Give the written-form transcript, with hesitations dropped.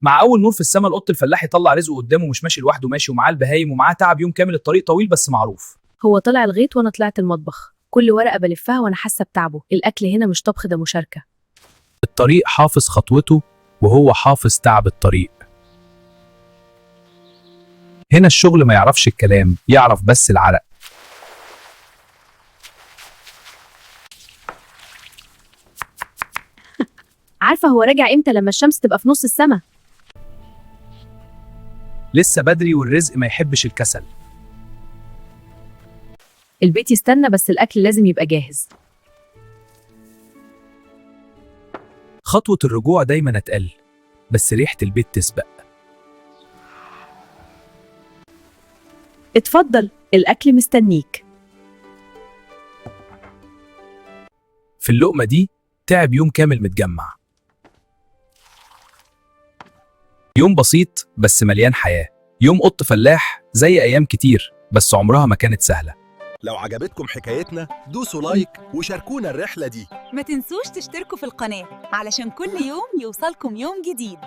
مع اول نور في السما القط الفلاح يطلع رزقه قدامه، مش ماشي لوحده، ماشي ومعاه البهايم ومعاه تعب يوم كامل. الطريق طويل بس معروف. هو طلع الغيط وانا طلعت المطبخ، كل ورقة بلفها وانا حاسة بتعبه. الاكل هنا مش طبخ، ده مشاركة. الطريق حافظ خطوته وهو حافظ تعب الطريق. هنا الشغل ما يعرفش الكلام، يعرف بس العرق. عارفة هو راجع امتى؟ لما الشمس تبقى في نص السما. لسه بدري والرزق ما يحبش الكسل. البيت يستنى بس الاكل لازم يبقى جاهز. خطوة الرجوع دايما اتقل، بس ريحة البيت تسبق. اتفضل، الاكل مستنيك. في اللقمة دي تعب يوم كامل متجمع. يوم بسيط بس مليان حياة. يوم قط فلاح زي أيام كتير، بس عمرها ما كانت سهلة. لو عجبتكم حكايتنا دوسوا لايك وشاركونا الرحلة دي. ما تنسوش تشتركوا في القناة علشان كل يوم يوصلكم يوم جديد.